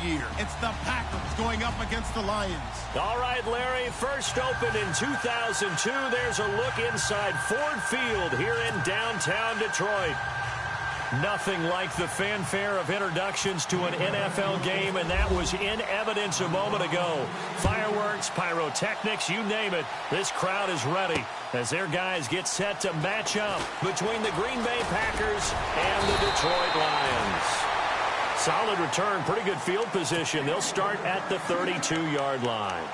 year. It's the Packers going up against the Lions. All right, Larry, first opened in 2002. There's a look inside Ford Field here in downtown Detroit. Nothing like the fanfare of introductions to an NFL game, and that was in evidence a moment ago. Fireworks, pyrotechnics, you name it. This crowd is ready as their guys get set to match up between the Green Bay Packers and the Detroit Lions. Solid return, pretty good field position. They'll start at the 32-yard line.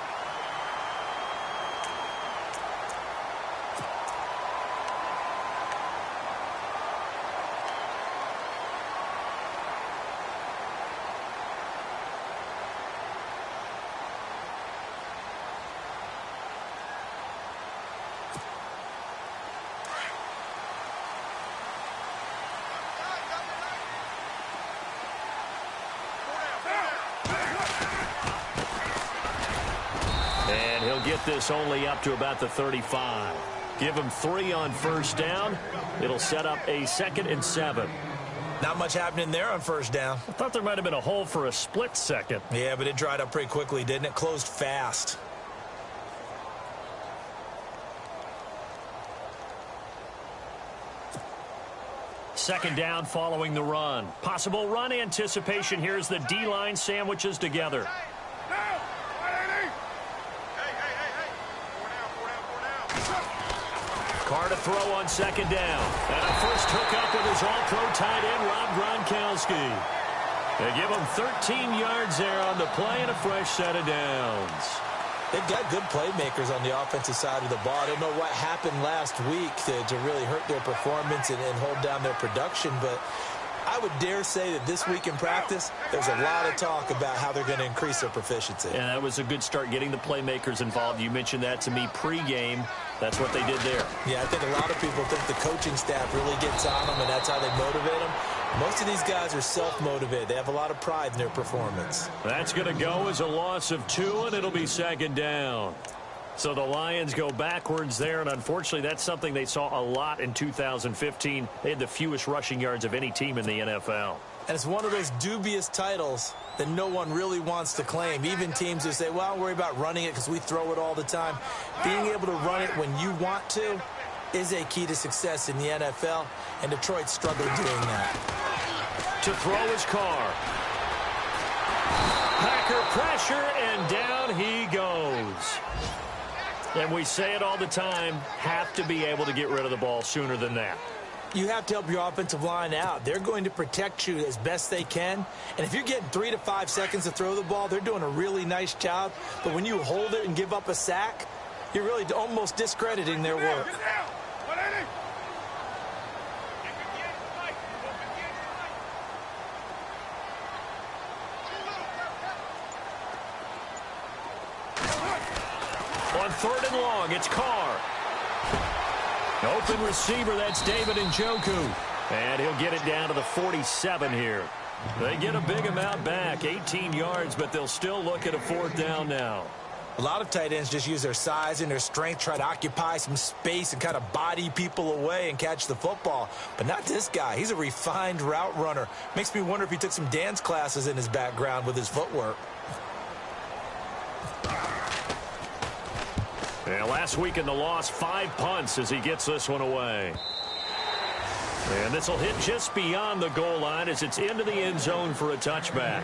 Get this only up to about the 35. Give him 3 on first down. It'll set up a 2nd and 7. Not much happening there on first down. I thought there might have been a hole for a split second. Yeah, but it dried up pretty quickly, didn't it? Closed fast. Second down following the run. Possible run anticipation. Here's the D-line sandwiches together. Carr to throw on second down. And a first hookup with his all-pro tight end, Rob Gronkowski. They give him 13 yards there on the play and a fresh set of downs. They've got good playmakers on the offensive side of the ball. I don't know what happened last week to really hurt their performance and hold down their production, but I would dare say that this week in practice, there's a lot of talk about how they're going to increase their proficiency. And that was a good start getting the playmakers involved. You mentioned that to me pregame. That's what they did there. Yeah, I think a lot of people think the coaching staff really gets on them, and that's how they motivate them. Most of these guys are self-motivated. They have a lot of pride in their performance. That's going to go as a loss of 2, and it'll be second down. So the Lions go backwards there, and unfortunately that's something they saw a lot in 2015. They had the fewest rushing yards of any team in the NFL. And it's one of those dubious titles that no one really wants to claim. Even teams who say, well, don't worry about running it because we throw it all the time. Being able to run it when you want to is a key to success in the NFL, and Detroit struggled doing that. To throw his Carr. Packer pressure, and down he goes. And we say it all the time, have to be able to get rid of the ball sooner than that. You have to help your offensive line out. They're going to protect you as best they can. And if you're getting 3 to 5 seconds to throw the ball, they're doing a really nice job. But when you hold it and give up a sack, you're really almost discrediting their work. On 3rd and long, it's Carr. Open receiver, that's David Njoku. And he'll get it down to the 47 here. They get a big amount back, 18 yards, but they'll still look at a 4th down now. A lot of tight ends just use their size and their strength, try to occupy some space and kind of body people away and catch the football. But not this guy. He's a refined route runner. Makes me wonder if he took some dance classes in his background with his footwork. Yeah, last week in the loss, 5 punts as he gets this one away. And this will hit just beyond the goal line as it's into the end zone for a touchback.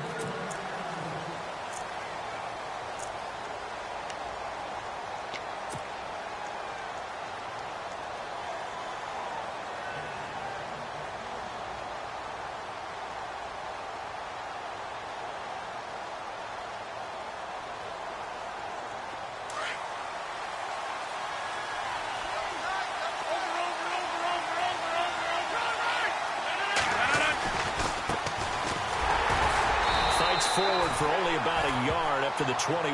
Forward for only about a yard up to the 21.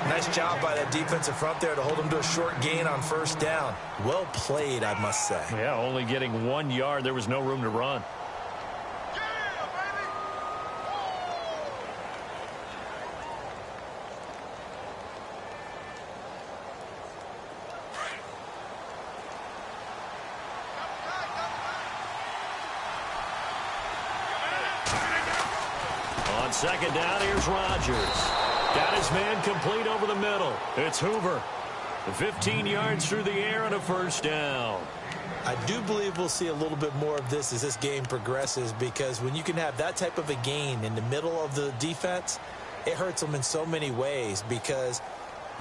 Nice job by that defensive front there to hold him to a short gain on 1st down. Well played, I must say. Yeah, only getting 1 yard. There was no room to run. On second down, here's Rodgers. Got his man complete over the middle. It's Hoover. 15 yards through the air and a first down. I do believe we'll see a little bit more of this as this game progresses, because when you can have that type of a gain in the middle of the defense, it hurts them in so many ways, because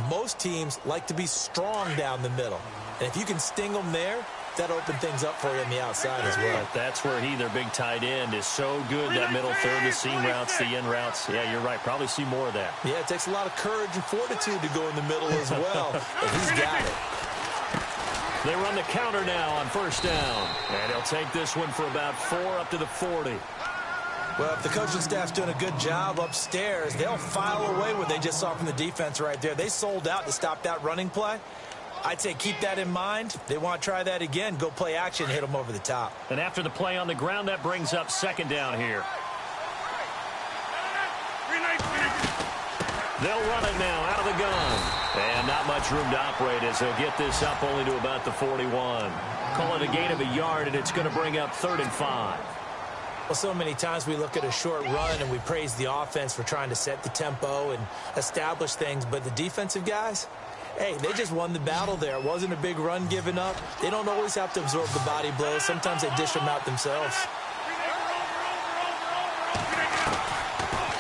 most teams like to be strong down the middle. And if you can sting them there, that open things up for you on the outside as well. That's where their big tight end, is so good. That middle third, the seam routes, the in routes. Yeah, you're right. Probably see more of that. Yeah, it takes a lot of courage and fortitude to go in the middle as well. And he's got it. They run the counter now on first down. And he'll take this one for about 4 up to the 40. Well, if the coaching staff's doing a good job upstairs, they'll file away what they just saw from the defense right there. They sold out to stop that running play. I'd say keep that in mind. They want to try that again. Go play action, hit them over the top. And after the play on the ground, that brings up second down here. They'll run it now out of the gun. And not much room to operate as they'll get this up only to about the 41. Call it a gain of a yard, and it's going to bring up 3rd and 5. Well, so many times we look at a short run and we praise the offense for trying to set the tempo and establish things. But the defensive guys, hey, they just won the battle there. It wasn't a big run given up. They don't always have to absorb the body blows. Sometimes they dish them out themselves.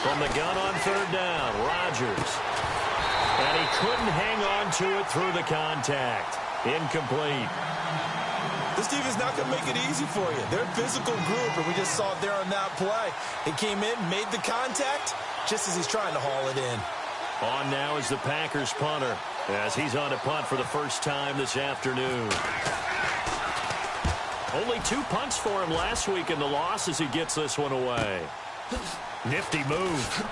From the gun on 3rd down, Rodgers. And he couldn't hang on to it through the contact. Incomplete. This team is not going to make it easy for you. They're a physical group, and we just saw it there on that play. He came in, made the contact, just as he's trying to haul it in. On now is the Packers punter, as he's on to punt for the first time this afternoon. Only 2 punts for him last week in the loss as he gets this one away. Nifty move.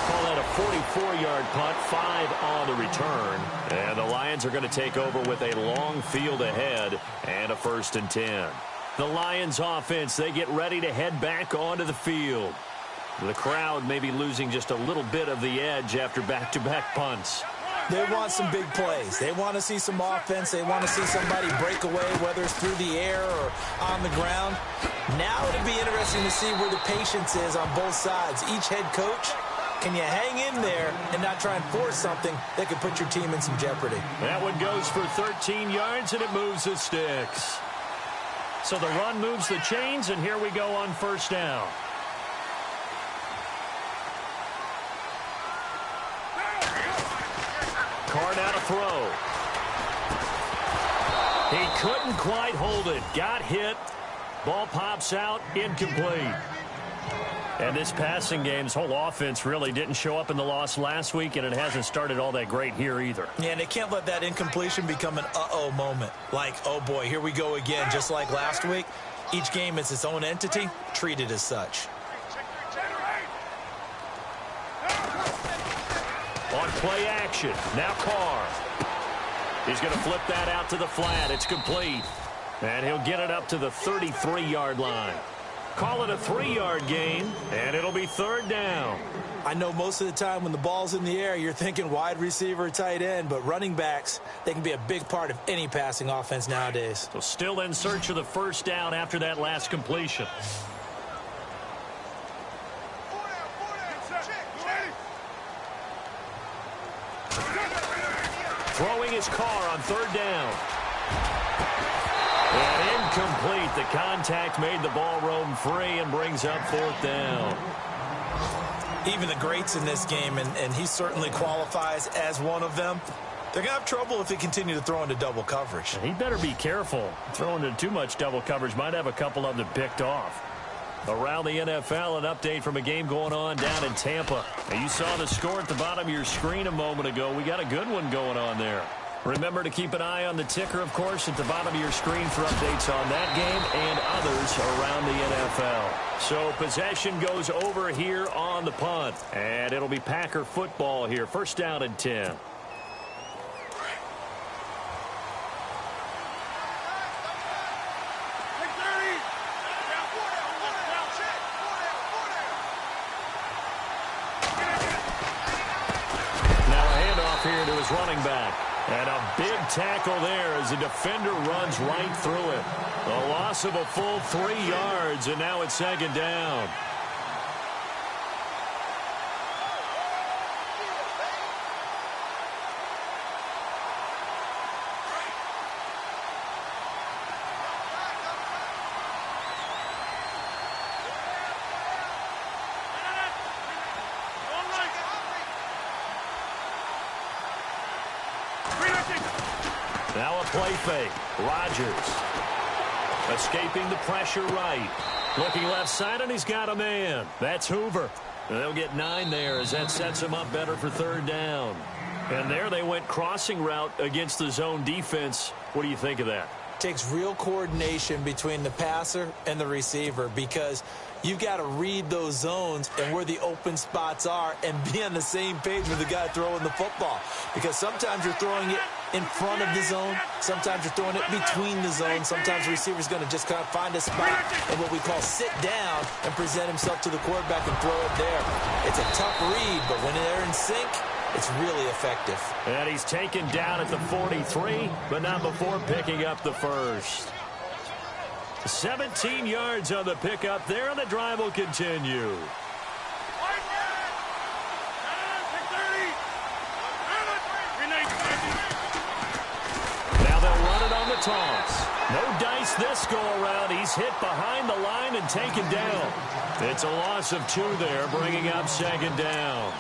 Call that a 44-yard punt, 5 on the return. And the Lions are going to take over with a long field ahead and a 1st and 10. The Lions offense, they get ready to head back onto the field. The crowd may be losing just a little bit of the edge after back-to-back punts. They want some big plays. They want to see some offense. They want to see somebody break away, whether it's through the air or on the ground. Now it'll be interesting to see where the patience is on both sides. Each head coach, can you hang in there and not try and force something that could put your team in some jeopardy? That one goes for 13 yards, and it moves the sticks. So the run moves the chains, and here we go on first down. Carr now to throw. He couldn't quite hold it. Got hit. Ball pops out. Incomplete. And this passing game's whole offense really didn't show up in the loss last week, and it hasn't started all that great here either. Yeah, and they can't let that incompletion become an uh-oh moment. Like, oh boy, here we go again, just like last week. Each game is its own entity, treated as such. On play action, now Carr. He's going to flip that out to the flat. It's complete. And he'll get it up to the 33-yard line. Call it a 3-yard gain, and it'll be 3rd down. I know most of the time when the ball's in the air, you're thinking wide receiver, tight end, but running backs, they can be a big part of any passing offense nowadays. So still in search of the first down after that last completion. Throwing his Carr on 3rd down. And incomplete. The contact made the ball roam free and brings up 4th down. Even the greats in this game, and he certainly qualifies as one of them, they're going to have trouble if they continue to throw into double coverage. He better be careful. Throwing into too much double coverage might have a couple of them picked off. Around the NFL, an update from a game going on down in Tampa. Now, you saw the score at the bottom of your screen a moment ago. We got a good one going on there. Remember to keep an eye on the ticker, of course, at the bottom of your screen for updates on that game and others around the NFL. So possession goes over here on the punt. And it'll be Packer football here. 1st down and 10. Now a handoff here to his running back. And a big tackle there as the defender runs right through it. A loss of a full 3 yards, and now it's second down. Now a play fake. Rodgers escaping the pressure right. Looking left side, and he's got a man. That's Hoover. They'll get 9 there as that sets him up better for third down. And there they went crossing route against the zone defense. What do you think of that? Takes real coordination between the passer and the receiver because you've got to read those zones and where the open spots are and be on the same page with the guy throwing the football. Because sometimes you're throwing it in front of the zone. Sometimes you're throwing it between the zones. Sometimes the receiver's going to just kind of find a spot and what we call sit down and present himself to the quarterback and throw it there. It's a tough read, but when they're in sync, it's really effective. And he's taken down at the 43, but not before picking up the first. 17 yards on the pickup there, and the drive will continue. Now they'll run it on the toss. No dice this go-around. He's hit behind the line and taken down. It's a loss of 2 there, bringing up second down.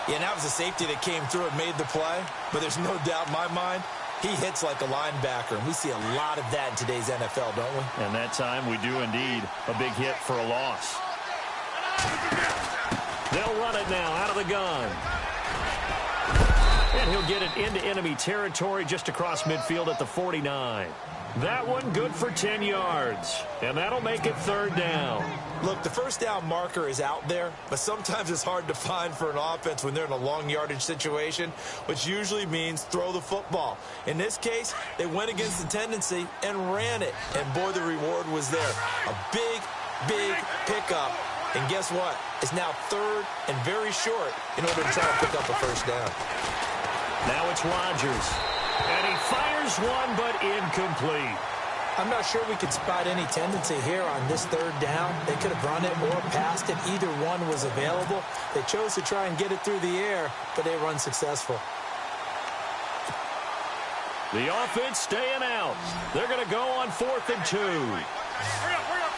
Yeah, that was a safety that came through and made the play, but there's no doubt in my mind he hits like a linebacker, and we see a lot of that in today's NFL, don't we? And that time we do indeed. A big hit for a loss. They'll run it now out of the gun. And he'll get it into enemy territory just across midfield at the 49. That one good for 10 yards, and that'll make it third down. Look, the first down marker is out there, but sometimes it's hard to find for an offense when they're in a long yardage situation, which usually means throw the football. In this case, they went against the tendency and ran it, and boy, the reward was there. A big, big pickup, and guess what? It's now third and very short in order to try to pick up a first down. Now it's Rodgers. And he fires one, but incomplete. I'm not sure we could spot any tendency here on this third down. They could have run it or passed it. Either one was available. They chose to try and get it through the air, but they were unsuccessful. The offense staying out. They're going to go on 4th and 2. Hurry up, hurry up.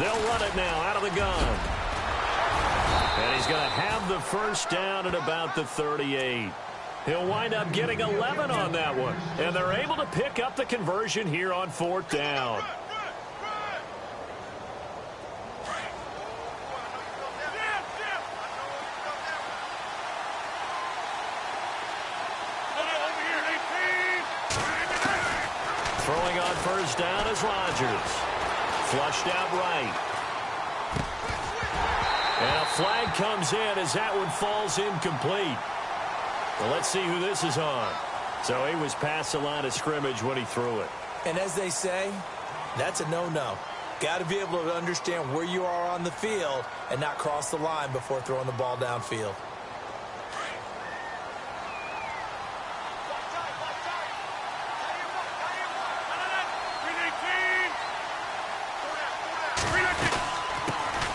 They'll run it now out of the gun. And he's going to have the first down at about the 38. He'll wind up getting 11 on that one. And they're able to pick up the conversion here on 4th down. Throwing on first down is Rodgers. Flushed out right. And a flag comes in as that one falls incomplete. Well, let's see who this is on. So he was past the line of scrimmage when he threw it. And as they say, that's a no-no. Got to be able to understand where you are on the field and not cross the line before throwing the ball downfield.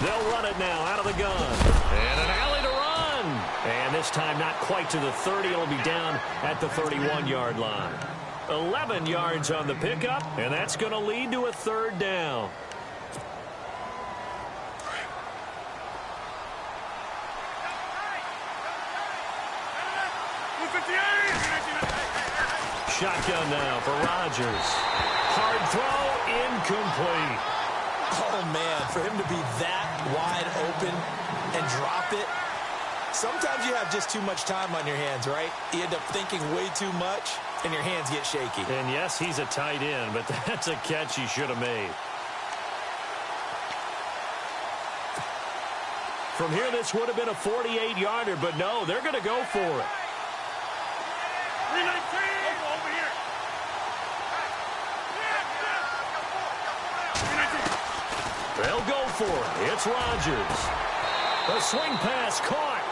They'll run it now out of the gun. And an alley to run. And this time not quite to the 30. It'll be down at the 31-yard line. 11 yards on the pickup, and that's going to lead to a third down. Shotgun now for Rodgers. Hard throw, incomplete. Oh, man, for him to be that wide open and drop it. Sometimes you have just too much time on your hands, right? You end up thinking way too much, and your hands get shaky. And, yes, he's a tight end, but that's a catch he should have made. From here, this would have been a 48-yarder, but no, they're going to go for it. 319! Over here! They'll go for it. It's Rodgers. A swing pass caught.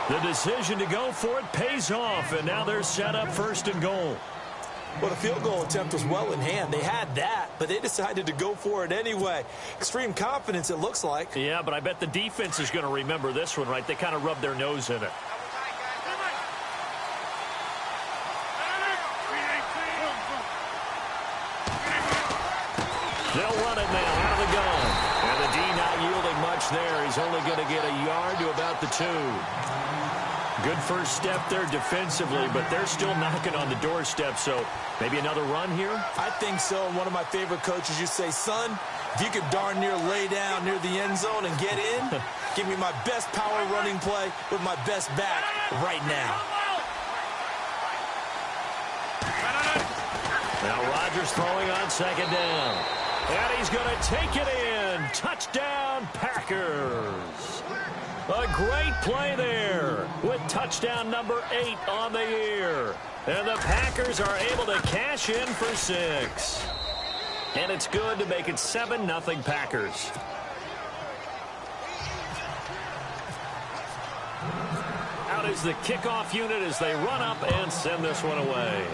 The decision to go for it pays off, and now they're set up 1st and goal. Well, the field goal attempt was well in hand. They had that, but they decided to go for it anyway. Extreme confidence, it looks like. Yeah, but I bet the defense is going to remember this one, right? They kind of rubbed their nose in it. They'll run it now out of the gun. And the D not yielding much there. He's only going to get a yard to about the 2. Good first step there defensively, but they're still knocking on the doorstep, so maybe another run here? I think so. And one of my favorite coaches, you say, son, if you could darn near lay down near the end zone and get in, give me my best power running play with my best back right now. Now Rodgers throwing on 2nd down. And he's going to take it in. Touchdown, Packers. A great play there with touchdown number 8 on the year. And the Packers are able to cash in for 6. And it's good to make it 7-0 Packers. Out is the kickoff unit as they run up and send this one away.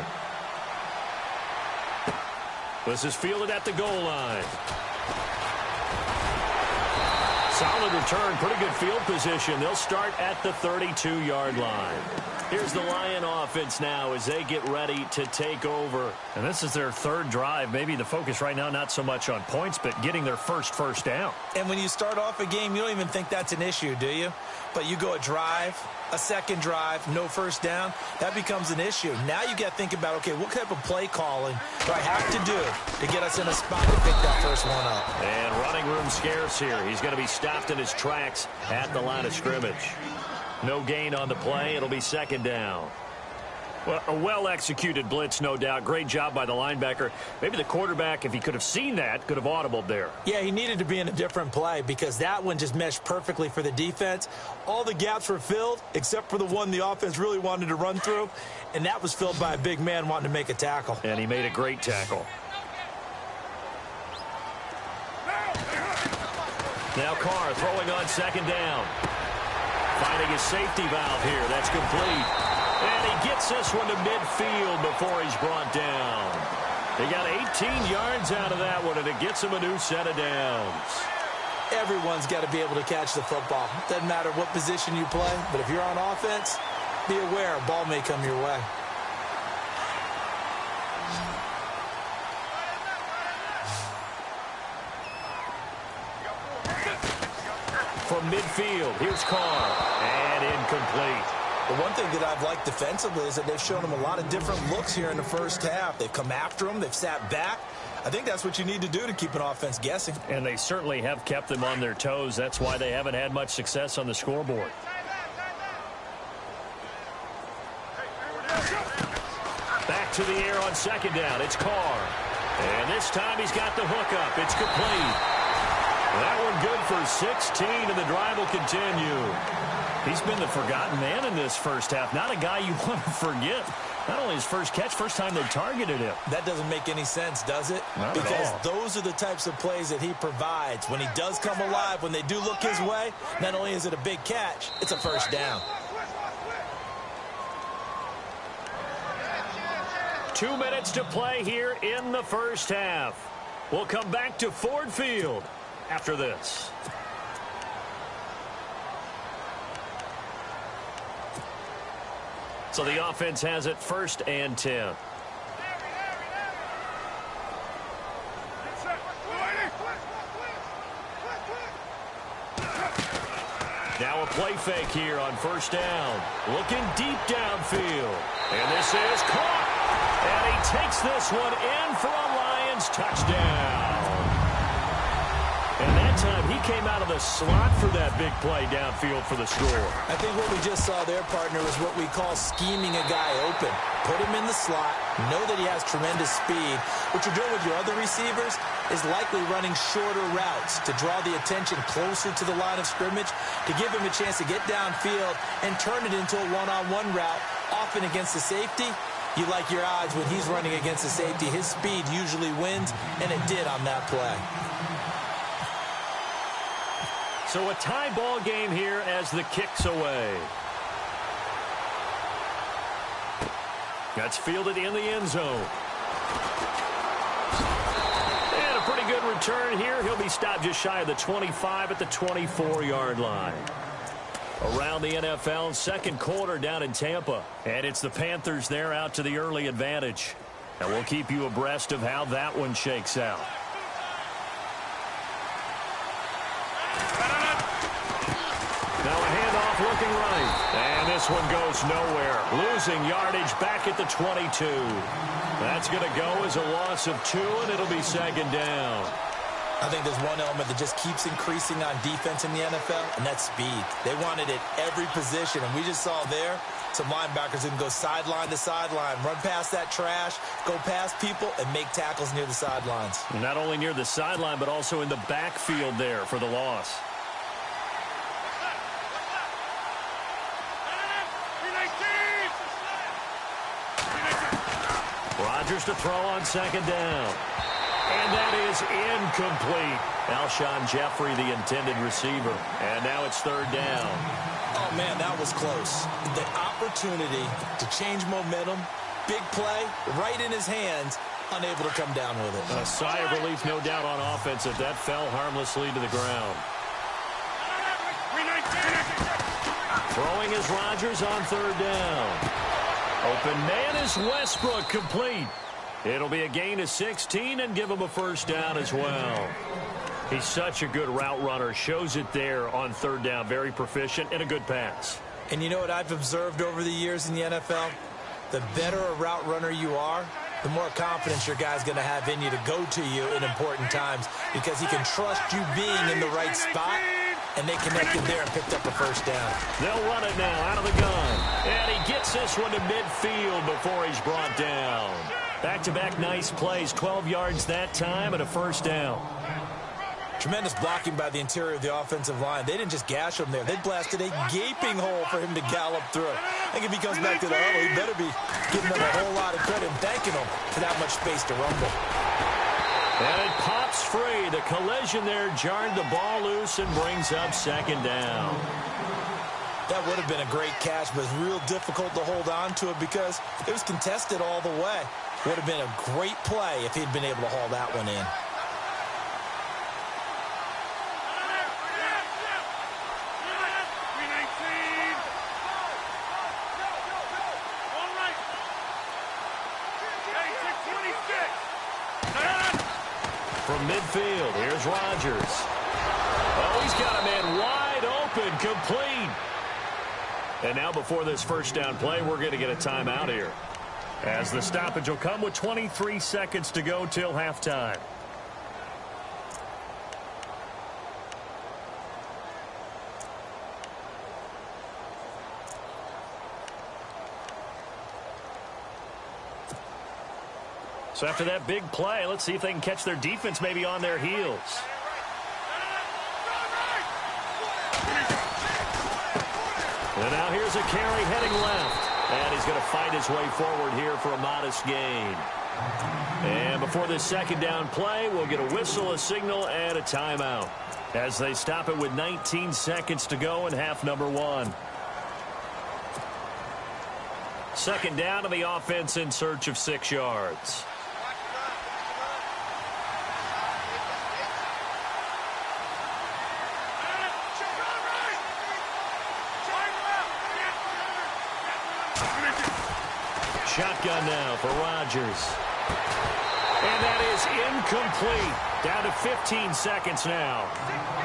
This is fielded at the goal line. Solid return, pretty good field position. They'll start at the 32-yard line. Here's the Lion offense now as they get ready to take over. And this is their 3rd drive. Maybe the focus right now not so much on points, but getting their first down. And when you start off a game, you don't even think that's an issue, do you? But you go a drive, a 2nd drive, no first down, that becomes an issue. Now you got to think about, okay, what type of play calling do I have to do to get us in a spot to pick that first one up? And running room scarce here. He's going to be stopped in his tracks at the line of scrimmage. No gain on the play. It'll be 2nd down. Well, a well-executed blitz, no doubt. Great job by the linebacker. Maybe the quarterback, if he could have seen that, could have audibled there. Yeah, he needed to be in a different play because that one just meshed perfectly for the defense. All the gaps were filled except for the one the offense really wanted to run through, and that was filled by a big man wanting to make a tackle. And he made a great tackle. Now Carr throwing on 2nd down. Finding his safety valve here. That's complete. And he gets this one to midfield before he's brought down. They got 18 yards out of that one, and it gets him a new set of downs. Everyone's got to be able to catch the football. Doesn't matter what position you play, but if you're on offense, be aware a ball may come your way. From midfield, here's Carr, and incomplete. The one thing that I've liked defensively is that they've shown him a lot of different looks here in the first half. They've come after him. They've sat back. I think that's what you need to do to keep an offense guessing. And they certainly have kept them on their toes. That's why they haven't had much success on the scoreboard. Back to the air on 2nd down. It's Carr. And this time he's got the hook up. It's complete. That one good for 16, and the drive will continue. He's been the forgotten man in this first half. Not a guy you want to forget. Not only his first catch, first time they targeted him. That doesn't make any sense, does it? Not because at all. Those are the types of plays that he provides. When he does come alive, when they do look his way, not only is it a big catch, it's a first down. 2 minutes to play here in the first half. We'll come back to Ford Field after this. So the offense has it 1st and 10. Now a play fake here on 1st down. Looking deep downfield. And this is caught. And he takes this one in for a Lions touchdown. And that time he came out of the slot for that big play downfield for the score. I think what we just saw there, partner, is what we call scheming a guy open. Put him in the slot, know that he has tremendous speed. What you're doing with your other receivers is likely running shorter routes to draw the attention closer to the line of scrimmage, to give him a chance to get downfield and turn it into a one-on-one route, often against the safety. You like your odds when he's running against the safety. His speed usually wins, and it did on that play. So a tie ball game here as the kick's away. That's fielded in the end zone. And a pretty good return here. He'll be stopped just shy of the 25 at the 24-yard line. Around the NFL, second quarter down in Tampa. And it's the Panthers there out to the early advantage. And we'll keep you abreast of how that one shakes out. Now a handoff looking right. And this one goes nowhere. Losing yardage back at the 22. That's going to go as a loss of 2, and it'll be second down. I think there's one element that just keeps increasing on defense in the NFL, and that's speed. They want it at every position, and we just saw there some linebackers who can go sideline to sideline, run past that trash, go past people, and make tackles near the sidelines. Not only near the sideline, but also in the backfield there for the loss. Rodgers to throw on second down. And that is incomplete. Alshon Jeffrey, the intended receiver. And now it's third down. Oh, man, that was close. The opportunity to change momentum, big play, right in his hands, unable to come down with it. A sigh of relief, no doubt, on offense if that fell harmlessly to the ground. Throwing is Rodgers on third down. Open man is Westbrook, complete. It'll be a gain of 16 and give him a first down as well. He's such a good route runner. Shows it there on third down. Very proficient and a good pass. And you know what I've observed over the years in the NFL? The better a route runner you are, the more confidence your guy's going to have in you to go to you in important times because he can trust you being in the right spot, and they connected there and picked up a first down. They'll run it now out of the gun. And he gets this one to midfield before he's brought down. Back-to-back nice plays, 12 yards that time and a first down. Tremendous blocking by the interior of the offensive line. They didn't just gash him there. They blasted a gaping hole for him to gallop through. I think if he comes back to the huddle, he better be giving them a whole lot of credit and thanking them for that much space to rumble. And it pops free. The collision there jarred the ball loose and brings up second down. That would have been a great catch, but it's real difficult to hold on to it because it was contested all the way. Would have been a great play if he'd been able to haul that one in. From midfield, here's Rodgers. Oh, he's got a man wide open, complete. And now before this first down play, we're going to get a timeout here, as the stoppage will come with 23 seconds to go till halftime. So after that big play, let's see if they can catch their defense maybe on their heels. And now here's a carry heading left. And he's going to fight his way forward here for a modest gain. And before this second down play, we'll get a whistle, a signal, and a timeout, as they stop it with 19 seconds to go in half number 1. Second down, and the offense in search of 6 yards. Shotgun now for Rodgers. And that is incomplete. Down to 15 seconds now.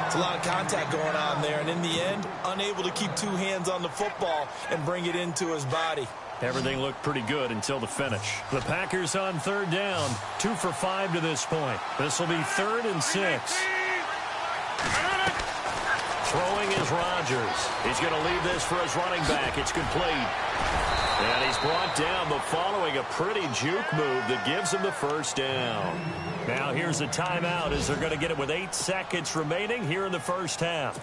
It's a lot of contact going on there, and in the end, unable to keep 2 hands on the football and bring it into his body. Everything looked pretty good until the finish. The Packers on third down, 2 for 5 to this point. This will be 3rd and 6. Throwing is Rodgers. He's going to leave this for his running back. It's complete. And he's brought down, but following a pretty juke move that gives him the first down. Now here's a timeout as they're going to get it with 8 seconds remaining here in the first half.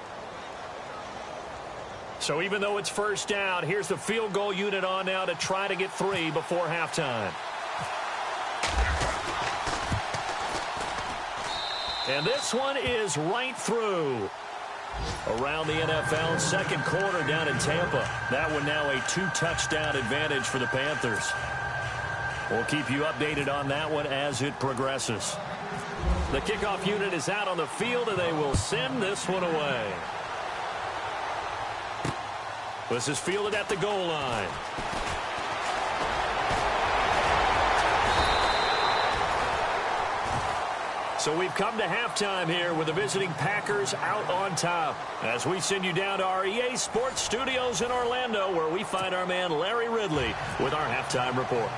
So even though it's first down, here's the field goal unit on now to try to get 3 before halftime. And this one is right through. Around the NFL, second quarter down in Tampa. That one now a 2-touchdown advantage for the Panthers. We'll keep you updated on that one as it progresses. The kickoff unit is out on the field, and they will send this one away. This is fielded at the goal line. So we've come to halftime here with the visiting Packers out on top. As we send you down to our EA Sports Studios in Orlando, where we find our man Larry Ridley with our halftime report.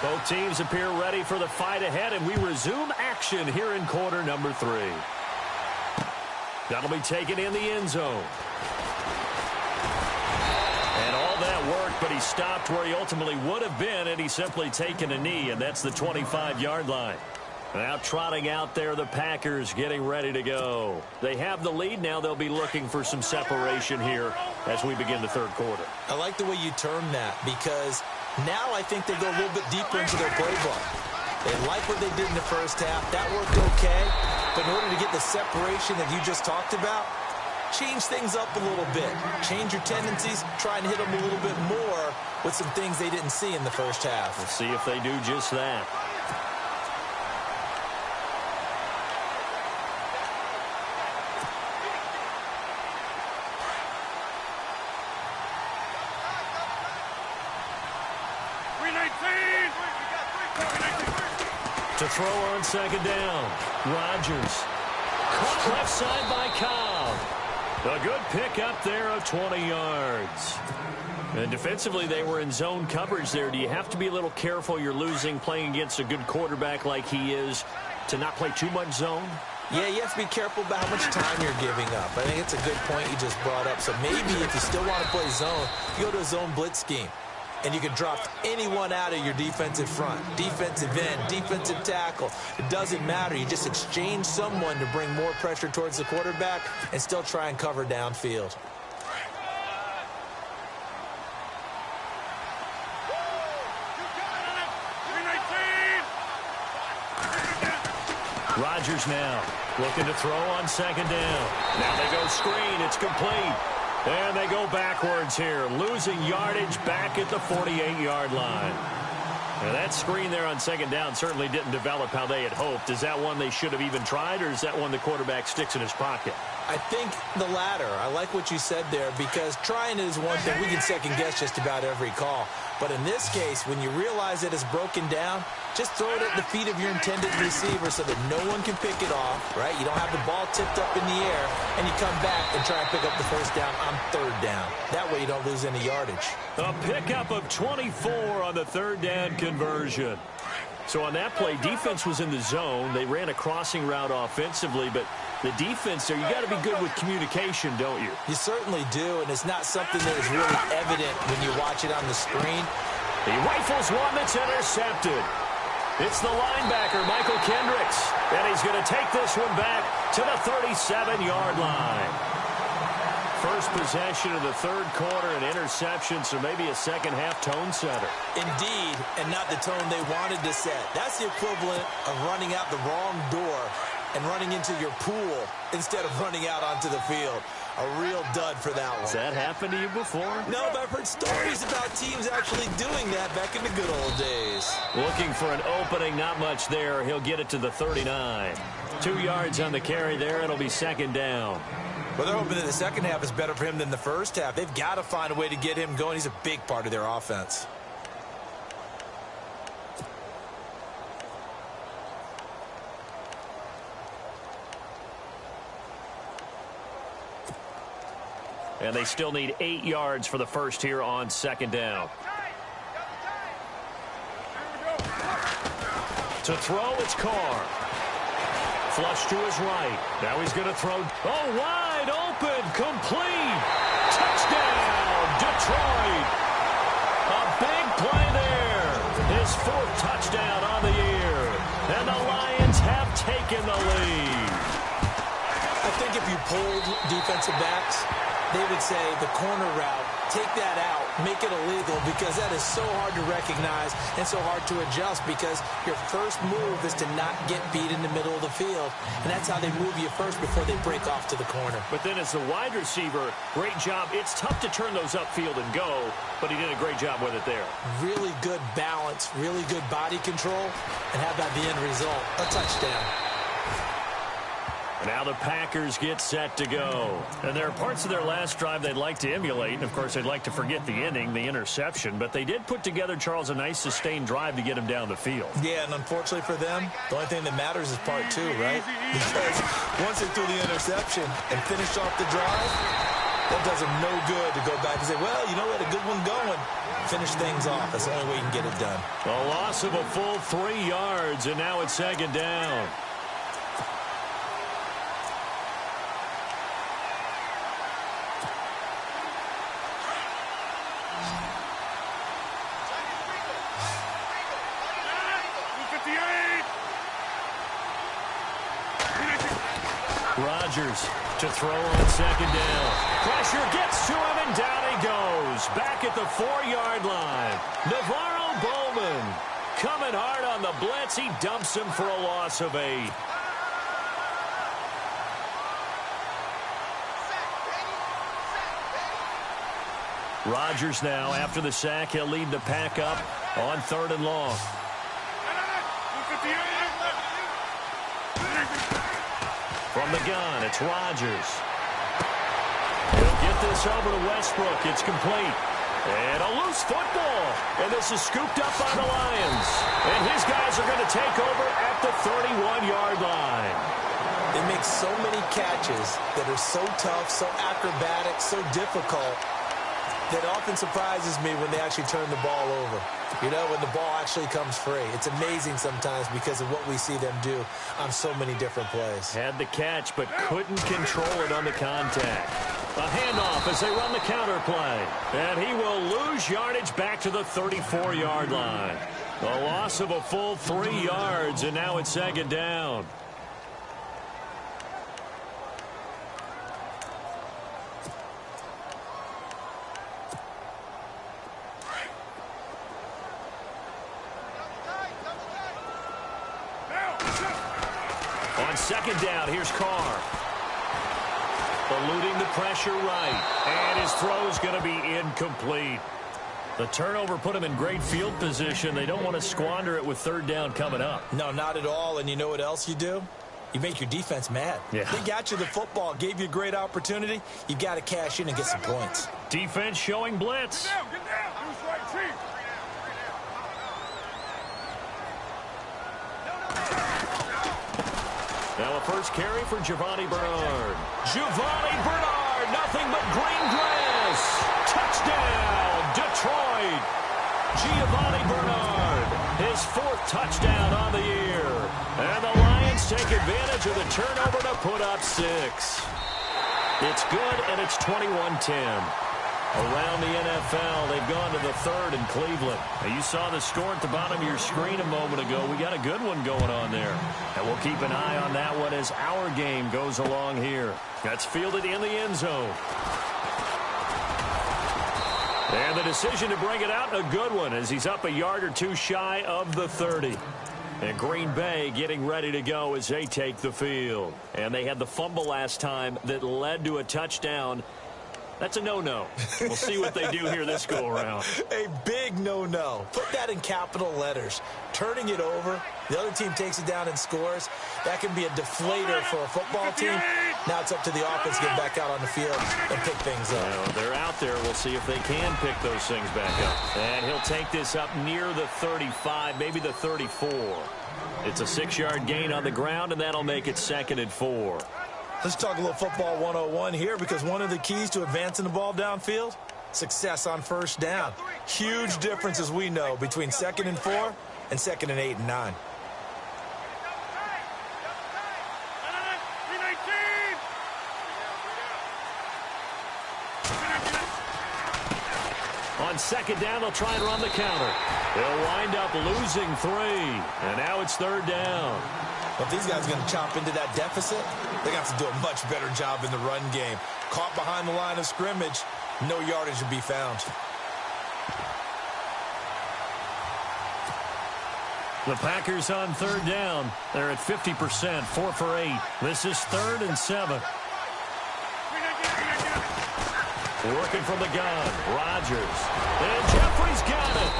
Both teams appear ready for the fight ahead, and we resume action here in quarter number 3. That'll be taken in the end zone. And all that worked, but he stopped where he ultimately would have been had he simply taken a knee, and that's the 25-yard line. Now trotting out there, the Packers getting ready to go. They have the lead. Now they'll be looking for some separation here as we begin the third quarter. I like the way you term that, because now I think they go a little bit deeper into their playbook. They like what they did in the first half. That worked okay. But in order to get the separation that you just talked about, change things up a little bit. Change your tendencies. Try and hit them a little bit more with some things they didn't see in the first half. We'll see if they do just that. To throw on second down. Rodgers. Caught left side by Cobb. A good pick up there of 20 yards. And defensively, they were in zone coverage there. Do you have to be a little careful? You're losing playing against a good quarterback like he is to not play too much zone? Yeah, you have to be careful about how much time you're giving up. I think it's a good point you just brought up. So maybe if you still want to play zone, you go to a zone blitz scheme. And you can drop anyone out of your defensive front. Defensive end, defensive tackle. It doesn't matter. You just exchange someone to bring more pressure towards the quarterback and still try and cover downfield. Rodgers now looking to throw on second down. Now they go screen. It's complete. And they go backwards here, losing yardage back at the 48-yard line. Now that screen there on second down certainly didn't develop how they had hoped. Is that one they should have even tried, or is that one the quarterback sticks in his pocket? I think the latter. I like what you said there, because trying it is one thing. We can second-guess just about every call. But in this case, when you realize that it's broken down, just throw it at the feet of your intended receiver so that no one can pick it off, right? You don't have the ball tipped up in the air, and you come back and try and pick up the first down on third down. That way you don't lose any yardage. A pickup of 24 on the third down conversion. So on that play, defense was in the zone. They ran a crossing route offensively, but the defense there, you got to be good with communication, don't you? You certainly do, and it's not something that is really evident when you watch it on the screen. He rifles one that's intercepted. It's the linebacker, Michael Kendricks, and he's going to take this one back to the 37-yard line. First possession of the third quarter, an interception, so maybe a second-half tone setter. Indeed, and not the tone they wanted to set. That's the equivalent of running out the wrong door and running into your pool instead of running out onto the field. A real dud for that one. Has that happened to you before? No, but I've heard stories about teams actually doing that back in the good old days. Looking for an opening, not much there. He'll get it to the 39. 2 yards on the carry there. It'll be second down. Well, they're hoping that the second half is better for him than the first half. They've got to find a way to get him going. He's a big part of their offense. And they still need 8 yards for the first here on second down. To throw, it's Carr. Flush to his right. Now he's going to throw. Oh, wide open. Complete. Touchdown, Detroit. A big play there. His 4th touchdown on the year. And the Lions have taken the lead. I think if you polled defensive backs, they would say the corner route take that out, make it illegal, because that is so hard to recognize and so hard to adjust, because your first move is to not get beat in the middle of the field, and that's how they move you first before they break off to the corner. But then as the wide receiver, great job. It's tough to turn those upfield and go, but he did a great job with it there. Really good balance, really good body control, and how about the end result? A touchdown. Now the Packers get set to go. And there are parts of their last drive they'd like to emulate. And, of course, they'd like to forget the ending, the interception. But they did put together, Charles, a nice sustained drive to get him down the field. Yeah, and unfortunately for them, the only thing that matters is part two, right? Because once they threw the interception and finished off the drive, that does them no good to go back and say, well, you know, we had a good one going. Finish things off. That's the only way you can get it done. A loss of a full 3 yards, and now it's second down. Rodgers to throw on second down. Pressure gets to him, and down he goes. Back at the 4-yard line. Navarro Bowman coming hard on the blitz. He dumps him for a loss of 8. Rodgers now, after the sack, he'll lead the pack up on 3rd and long. From the gun, it's Rodgers. He'll get this over to Westbrook. It's complete. And a loose football. And this is scooped up by the Lions. And his guys are going to take over at the 31-yard line. They make so many catches that are so tough, so acrobatic, so difficult, that often surprises me when they actually turn the ball over. You know, when the ball actually comes free. It's amazing sometimes because of what we see them do on so many different plays. Had the catch, but couldn't control it on the contact. A handoff as they run the counter play. And he will lose yardage back to the 34-yard line. A loss of a full 3 yards, and now it's second down. Second down, here's Carr. Eluding the pressure right. And his throw's going to be incomplete. The turnover put him in great field position. They don't want to squander it with 3rd down coming up. No, not at all. And you know what else you do? You make your defense mad. Yeah. They got you the football, gave you a great opportunity. You got to cash in and get some points. Defense showing blitz. Get down. Who's right, team? Now a first carry for Giovanni Bernard. Giovanni Bernard, nothing but green grass. Touchdown, Detroit. Giovanni Bernard, his 4th touchdown on the year. And the Lions take advantage of the turnover to put up 6. It's good, and it's 21-10. Around the NFL, they've gone to the 3rd in Cleveland. Now, you saw the score at the bottom of your screen a moment ago. We got a good one going on there. And we'll keep an eye on that one as our game goes along here. That's fielded in the end zone. And the decision to bring it out, a good one, as he's up a yard or two shy of the 30. And Green Bay getting ready to go as they take the field. And they had the fumble last time that led to a touchdown. That's a no-no. We'll see what they do here this go-around. A big no-no. Put that in capital letters. Turning it over, the other team takes it down and scores. That can be a deflator for a football team. Now it's up to the offense to get back out on the field and pick things up. Well, they're out there. We'll see if they can pick those things back up. And he'll take this up near the 35, maybe the 34. It's a 6-yard gain on the ground, and that'll make it 2nd and 4. Let's talk a little football 101 here, because one of the keys to advancing the ball downfield, success on 1st down. Huge difference, as we know, between 2nd and 4 and 2nd and 8 and 9. On 2nd down, they'll try and run the counter. They'll wind up losing 3, and now it's 3rd down. If these guys are going to chop into that deficit, they got to do a much better job in the run game. Caught behind the line of scrimmage, No yardage to be found. The Packers on third down. They're at 50%, 4 for 8. This is 3rd and 7. Working from the gun, Rodgers. And Jeffrey's got it.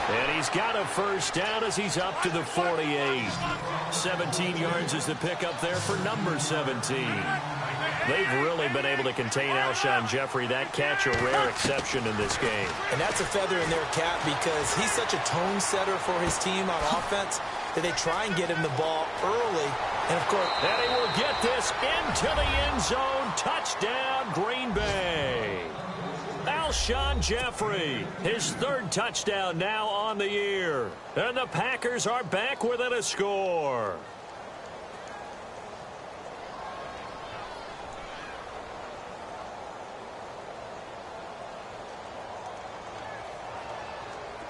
And he's got a first down as he's up to the 48. 17 yards is the pickup there for number 17. They've really been able to contain Alshon Jeffrey. That catch a rare exception in this game. And that's a feather in their cap because he's such a tone setter for his team on offense that they try and get him the ball early. And, of course, and he will get this into the end zone. Touchdown, Green Bay. Alshon Jeffrey, his 3rd touchdown now on the year. And the Packers are back within a score.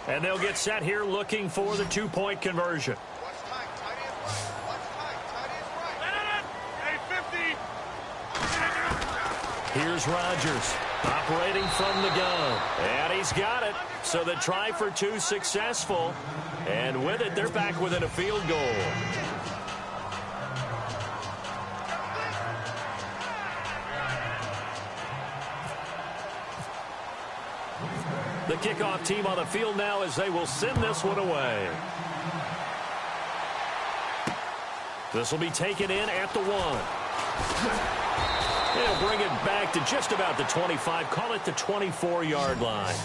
And they'll get set here looking for the 2-point conversion. Here's Rodgers operating from the gun. And he's got it. So the try for 2 successful. And with it, they're back within a field goal. The kickoff team on the field now as they will send this one away. This will be taken in at the 1. They'll bring it back to just about the 25. Call it the 24-yard line.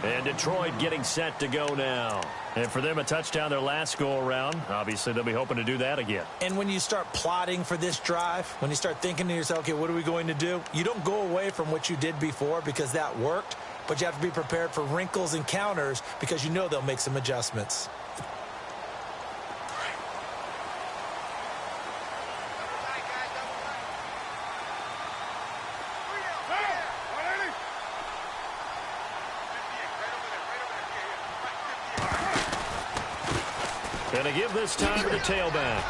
And Detroit getting set to go now. And for them, a touchdown their last go-around. Obviously, they'll be hoping to do that again. And when you start plotting for this drive, when you start thinking to yourself, okay, what are we going to do? You don't go away from what you did before because that worked. But you have to be prepared for wrinkles and counters because you know they'll make some adjustments. Going to give this time to the tailback.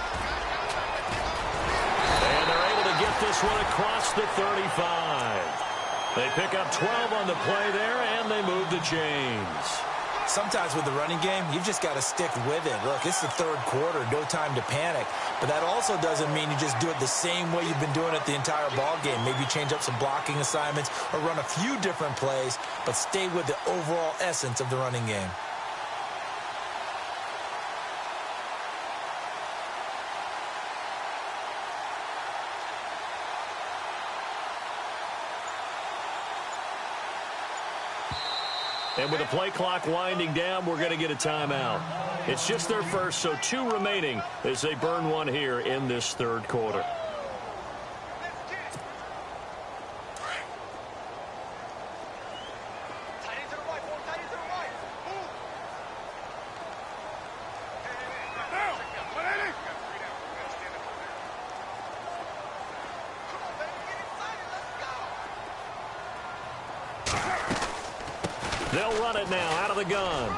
And they're able to get this one across the 35. They pick up 12 on the play there, and they move the chains. Sometimes with the running game, you've just got to stick with it. Look, it's the 3rd quarter, no time to panic. But that also doesn't mean you just do it the same way you've been doing it the entire ball game. Maybe change up some blocking assignments or run a few different plays, but stay with the overall essence of the running game. And with the play clock winding down, we're going to get a timeout. It's just their first, so 2 remaining as they burn one here in this 3rd quarter. They'll run it now out of the gun.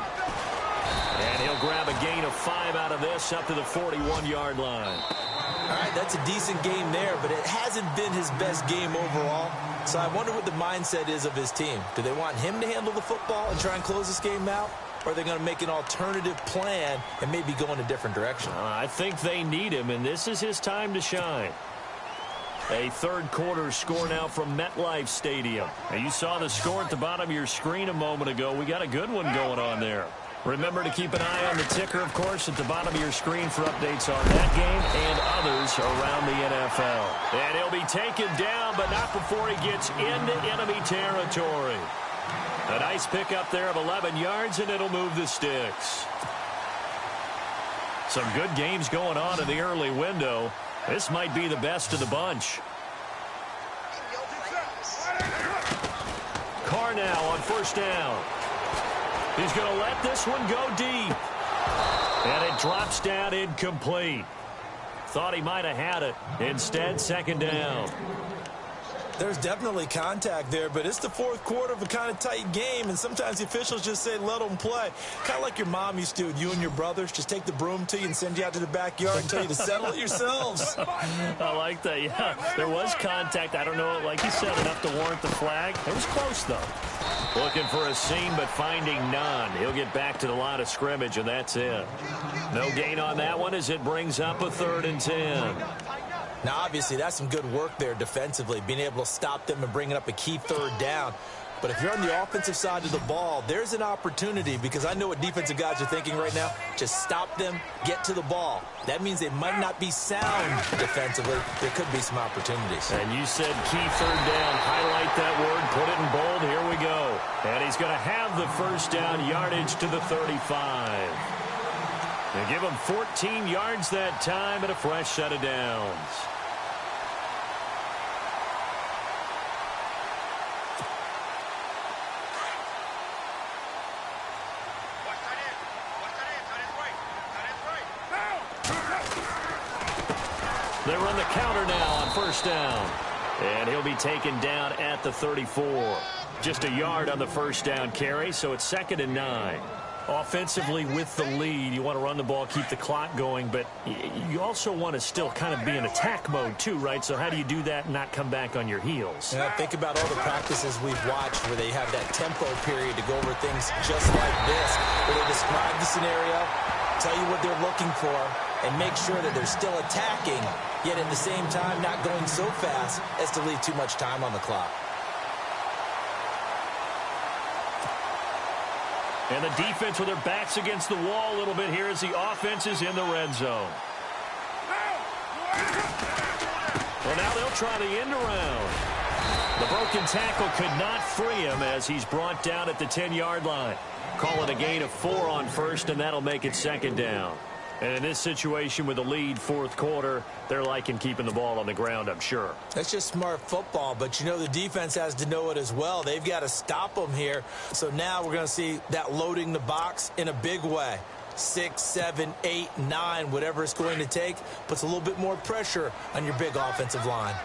And he'll grab a gain of 5 out of this up to the 41-yard line. All right, that's a decent game there, but it hasn't been his best game overall. So I wonder what the mindset is of his team. Do they want him to handle the football and try and close this game out? Or are they going to make an alternative plan and maybe go in a different direction? I think they need him, and this is his time to shine. A 3rd quarter score now from MetLife Stadium. Now, you saw the score at the bottom of your screen a moment ago. We got a good one going on there. Remember to keep an eye on the ticker, of course, at the bottom of your screen for updates on that game and others around the NFL. And he'll be taken down, but not before he gets into enemy territory. A nice pickup there of 11 yards, and it'll move the sticks. Some good games going on in the early window. This might be the best of the bunch. Carr now on 1st down. He's going to let this one go deep. And it drops down incomplete. Thought he might have had it. Instead, 2nd down. There's definitely contact there, but it's the fourth quarter of a kind of tight game, and sometimes the officials just say, let them play. Kind of like your mom used to with you and your brothers. Just take the broom to you and send you out to the backyard and tell you to settle it yourselves. I like that, yeah. There was contact. I don't know, like you said, enough to warrant the flag. It was close, though. Looking for a seam, but finding none. He'll get back to the line of scrimmage, and that's it. No gain on that one as it brings up a 3rd and 10. Now, obviously, that's some good work there defensively, being able to stop them and bringing up a key 3rd down. But if you're on the offensive side of the ball, there's an opportunity, because I know what defensive guys are thinking right now. Just stop them, get to the ball. That means they might not be sound defensively. There could be some opportunities. And you said key 3rd down. Highlight that word. Put it in bold. Here we go. And he's going to have the 1st down, yardage to the 35. They give him 14 yards that time and a fresh set of downs. They run the counter now on 1st down. And he'll be taken down at the 34. Just a yard on the 1st down carry, so it's 2nd and 9. Offensively with the lead, you want to run the ball, keep the clock going, but you also want to still kind of be in attack mode too, right? So how do you do that and not come back on your heels? Yeah, think about all the practices we've watched where they have that tempo period to go over things just like this, where they describe the scenario, tell you what they're looking for, and make sure that they're still attacking, yet at the same time not going so fast as to leave too much time on the clock. And the defense with their backs against the wall a little bit here as the offense is in the red zone. Well, now they'll try the end around. The broken tackle could not free him as he's brought down at the 10-yard line. Call it a gain of 4 on 1st, and that'll make it 2nd down. And in this situation with the lead 4th quarter, they're liking keeping the ball on the ground, I'm sure. That's just smart football, but you know the defense has to know it as well. They've got to stop them here. So now we're going to see that loading the box in a big way. 6, 7, 8, 9, whatever it's going to take, puts a little bit more pressure on your big offensive line.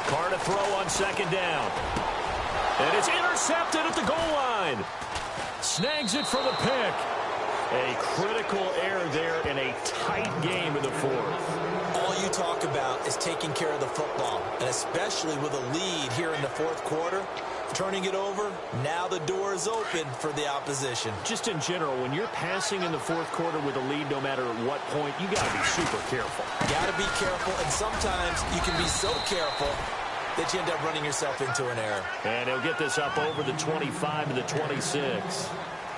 Carr to throw on 2nd down. And it's intercepted at the goal line. Snags it for the pick. A critical error there in a tight game in the 4th. All you talk about is taking care of the football, and especially with a lead here in the 4th quarter, turning it over, now the door is open for the opposition. Just in general, when you're passing in the 4th quarter with a lead, no matter at what point, you got to be super careful. Got to be careful, and sometimes you can be so careful that you end up running yourself into an error. And he'll get this up over the 25 to the 26.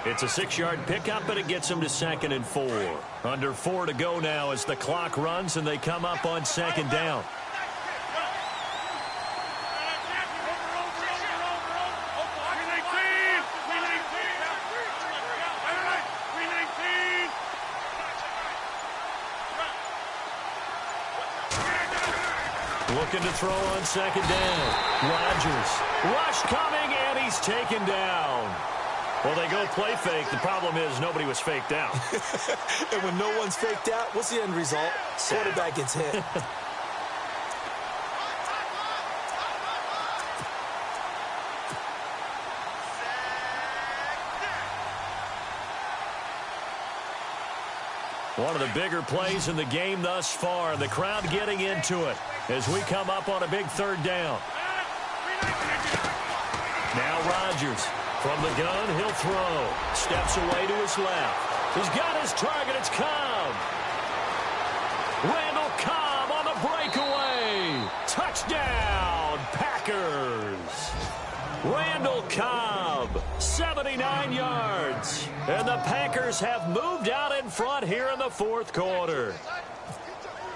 It's a 6-yard pickup, and it gets him to 2nd and 4. Under 4 to go now as the clock runs, and they come up on 2nd down. Looking to throw on 2nd down. Rodgers. Rush coming, and he's taken down. Well, they go play fake. The problem is nobody was faked out. And when no one's faked out, what's the end result? Quarterback gets hit. One of the bigger plays in the game thus far. The crowd getting into it as we come up on a big 3rd down. Now Rodgers from the gun. He'll throw. Steps away to his left. He's got his target. It's Cobb. Randall Cobb on the breakaway. Touchdown, Packers. Randall Cobb, 79 yards. And the Packers have moved out in front here in the 4th quarter.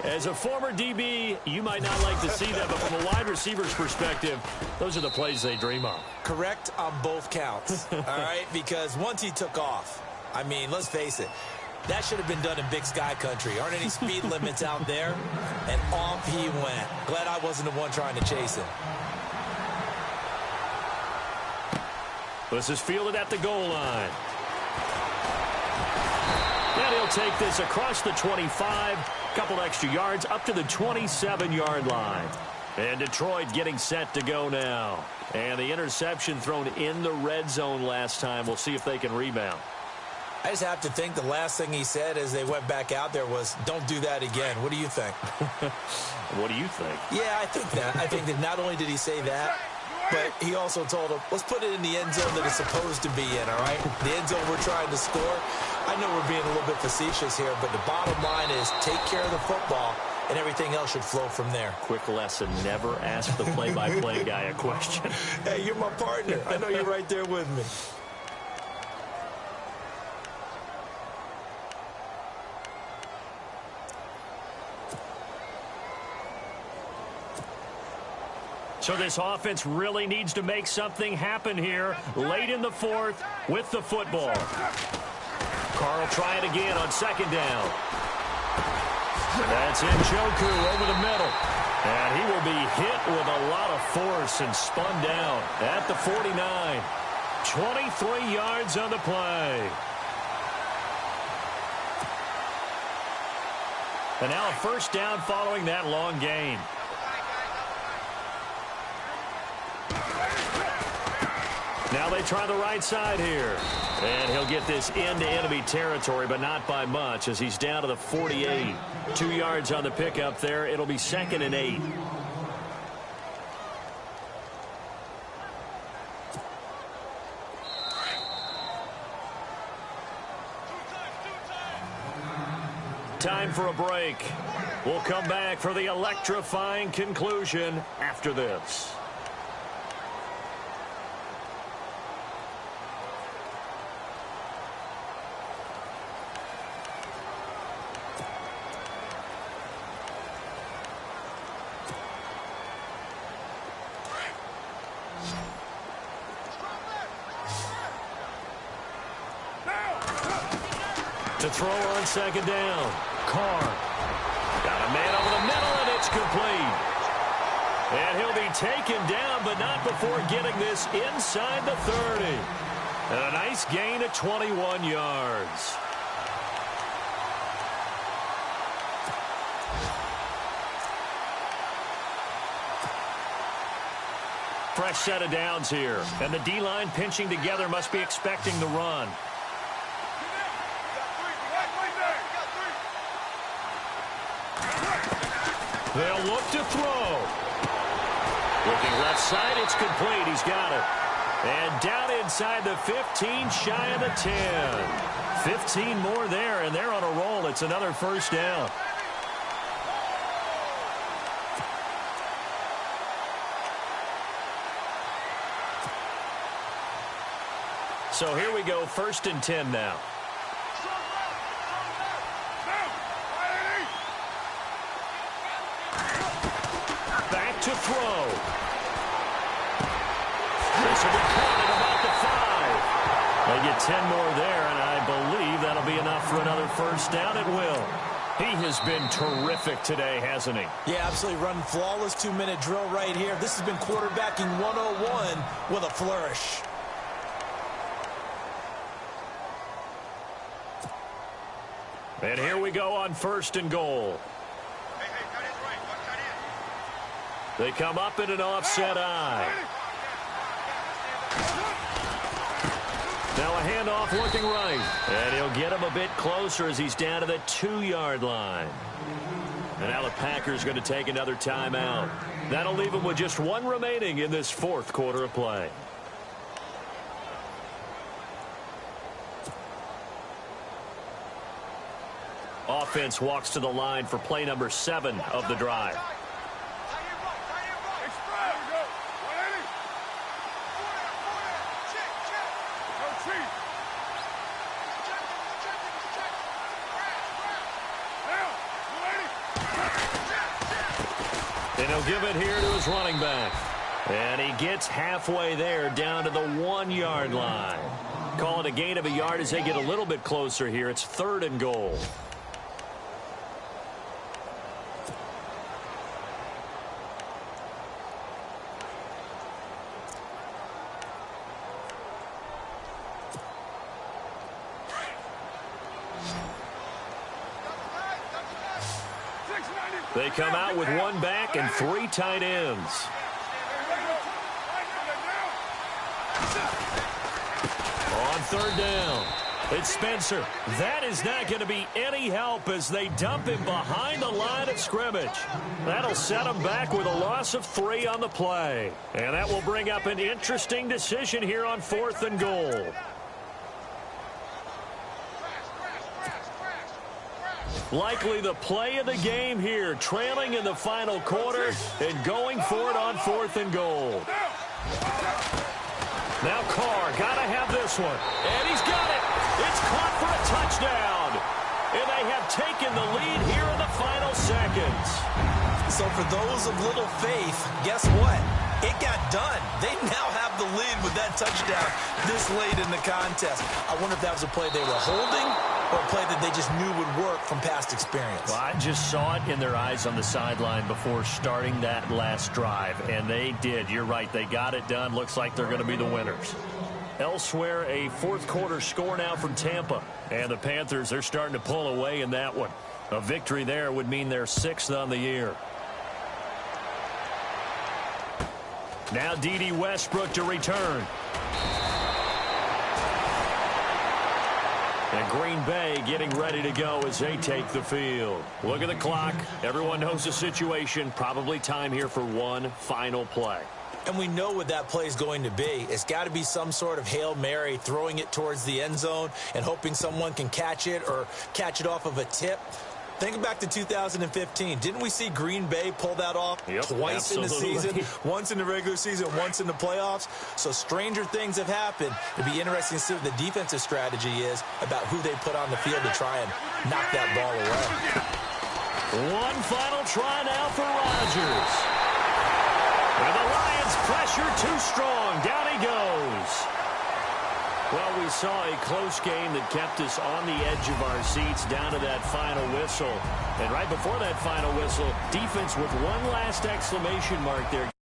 As a former DB, you might not like to see that, but from a wide receiver's perspective, those are the plays they dream of. Correct on both counts, all right? Because once he took off, I mean, let's face it, that should have been done in Big Sky country. Aren't any speed limits out there? And off he went. Glad I wasn't the one trying to chase him. This is fielded at the goal line. And he'll take this across the 25, couple extra yards up to the 27-yard line. And Detroit getting set to go now. And the interception thrown in the red zone last time. We'll see if they can rebound. I just have to think the last thing he said as they went back out there was, don't do that again. What do you think? What do you think? Yeah, I think that. I think that not only did he say that, but he also told him, let's put it in the end zone that it's supposed to be in, all right? The end zone we're trying to score. I know we're being a little bit facetious here, but the bottom line is take care of the football, and everything else should flow from there. Quick lesson, never ask the play-by-play guy a question. Hey, you're my partner. I know you're right there with me. So this offense really needs to make something happen here late in the fourth with the football. Carl try it again on second down. That's Njoku over the middle. And he will be hit with a lot of force and spun down at the 49. 23 yards on the play. And now a first down following that long gain. Now they try the right side here. And he'll get this into enemy territory, but not by much as he's down to the 48. 2 yards on the pickup there. It'll be 2nd and 8. Time for a break. We'll come back for the electrifying conclusion after this. To throw on second down. Carr. Got a man over the middle, and it's complete. And he'll be taken down, but not before getting this inside the 30. And a nice gain of 21 yards. Fresh set of downs here. And the D-line pinching together must be expecting the run. They'll look to throw. Looking left side, it's complete. He's got it. And down inside the 15, shy of the 10. 15 more there, and they're on a roll. It's another first down. So here we go, 1st and 10 now. Back to throw. This will be caught at about the 5. They get 10 more there, and I believe that'll be enough for another first down. It will. He has been terrific today, hasn't he? Yeah, absolutely. Run flawless 2-minute drill right here. This has been quarterbacking 101 with a flourish. And here we go on 1st and goal. They come up in an offset eye. Now a handoff looking right. And he'll get him a bit closer as he's down to the 2-yard line. And now the Packers going to take another timeout. That'll leave them with just 1 remaining in this 4th quarter of play. Offense walks to the line for play number 7 of the drive. And he'll give it here to his running back. And he gets halfway there down to the 1-yard line. Call it a gain of a yard as they get a little bit closer here. It's 3rd and goal. They come out with one back and three tight ends. On third down, it's Spencer. That is not going to be any help as they dump him behind the line of scrimmage. That'll set him back with a loss of 3 on the play. And that will bring up an interesting decision here on 4th and goal. Likely the play of the game here, trailing in the final quarter and going for it on 4th and goal. Now Carr, got to have this one. And he's got it. It's caught for a touchdown. And they have taken the lead here in the final seconds. So for those of little faith, guess what? It got done. They now have the lead with that touchdown this late in the contest. I wonder if that was a play they were holding or a play that they just knew would work from past experience. Well, I just saw it in their eyes on the sideline before starting that last drive, and they did. You're right. They got it done. Looks like they're going to be the winners. Elsewhere, a fourth quarter score now from Tampa. And the Panthers, they're starting to pull away in that one. A victory there would mean they're 6th on the year. Now D.D. Westbrook to return. And Green Bay getting ready to go as they take the field. Look at the clock. Everyone knows the situation. Probably time here for one final play. And we know what that play is going to be. It's got to be some sort of Hail Mary, throwing it towards the end zone and hoping someone can catch it or catch it off of a tip. Think back to 2015. Didn't we see Green Bay pull that off twice in the season? Once in the regular season, once in the playoffs. So stranger things have happened. It'd be interesting to see what the defensive strategy is about who they put on the field to try and knock that ball away. One final try now for Rodgers. And the Lions pressure too strong. Down he goes. Well, we saw a close game that kept us on the edge of our seats down to that final whistle. And right before that final whistle, defense with one last exclamation mark there.